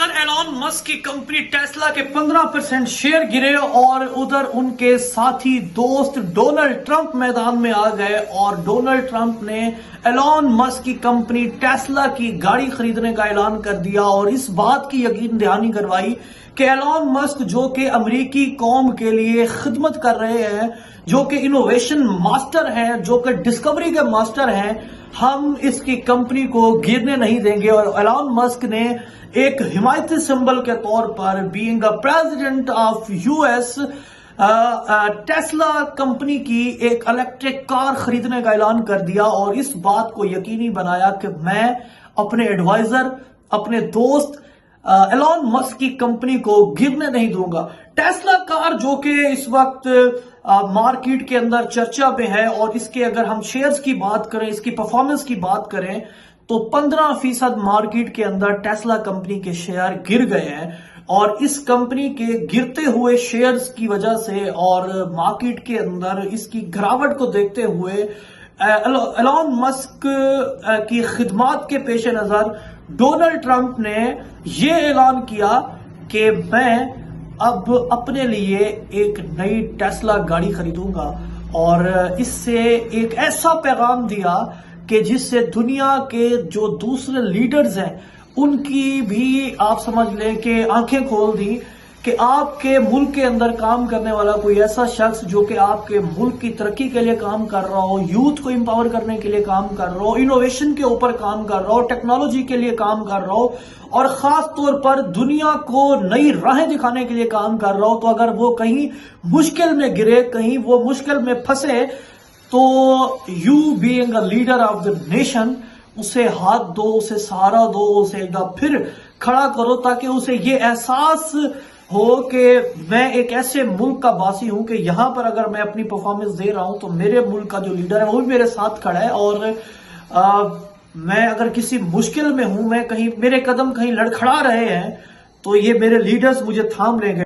سر Elon Musk کی company Tesla کے 15% share گرے اور ادھر ان کے ساتھی دوست ڈونلڈ ٹرمپ میدان میں آ گئے اور ڈونلڈ ٹرمپ نے ایلون مسک کی کمپنی ٹیسلا کی گاڑی خریدنے کا اعلان کر دیا اور اس بات کی یقین دہانی کروائی کہ ایلون مسک جو کہ امریکی قوم کے لیے خدمت کر رہے ہیں، جو کہ انوویشن ماسٹر ہیں، جو کہ ڈسکوری کے ماسٹر ہیں، ہم اس کی کمپنی کو گرنے نہیں دیں گے۔ اور ایلون مسک نے ایک حمایتی سمبل کے طور پر being a president of US Tesla company کی ایک الیکٹرک کار خریدنے کا اعلان کر دیا اور اس بات کو یقینی بنایا کہ میں اپنے ایڈوائزر، اپنے دوست ایلون مسک کی کمپنی کو گرنے نہیں دوں گا۔ ٹیسلا کار جو کہ اس وقت مارکیٹ کے اندر چرچا پہ ہے اور اس کے اگر ہم شیئرز کی بات کریں، اس کی پرفارمنس کی بات کریں تو 15% مارکیٹ کے اندر ٹیسلا کمپنی کے شیئر گر گئے ہیں اور اس کمپنی کے گرتے ہوئے شیئرز کی وجہ سے اور مارکیٹ کے اندر اس کی گراوٹ کو دیکھتے ہوئے ایلون مسک کی خدمات کے پیش نظر ڈونلڈ ٹرمپ نے یہ اعلان کیا کہ میں اب اپنے لیے ایک نئی ٹیسلا گاڑی خریدوں گا اور اس سے ایک ایسا پیغام دیا کہ جس سے دنیا کے جو دوسرے لیڈرز ہیں ان کی بھی آپ سمجھ لیں کہ آنکھیں کھول دی کہ آپ کے ملک کے اندر کام کرنے والا کوئی ایسا شخص جو کہ آپ کے ملک کی ترقی کے لیے کام کر رہا ہو، یوتھ کو امپاور کرنے کے لیے کام کر رہا ہو، انوویشن کے اوپر کام کر رہا ہو، ٹیکنالوجی کے لیے کام کر رہا ہو اور خاص طور پر دنیا کو نئی راہیں دکھانے کے لیے کام کر رہا ہو، تو اگر وہ کہیں مشکل میں گرے، کہیں وہ مشکل میں پھنسے تو you being a leader of the nation اسے ہاتھ دو، اسے سہارا دو، اسے ایک دفعہ پھر کھڑا کرو تاکہ اسے یہ احساس ہو کہ میں ایک ایسے ملک کا باسی ہوں کہ یہاں پر اگر میں اپنی پرفارمنس دے رہا ہوں تو میرے ملک کا جو لیڈر ہے وہ بھی میرے ساتھ کھڑا ہے اور میں اگر کسی مشکل میں ہوں، میں کہیں میرے قدم کہیں لڑکھڑا رہے ہیں تو یہ میرے لیڈرز مجھے تھام لیں گے۔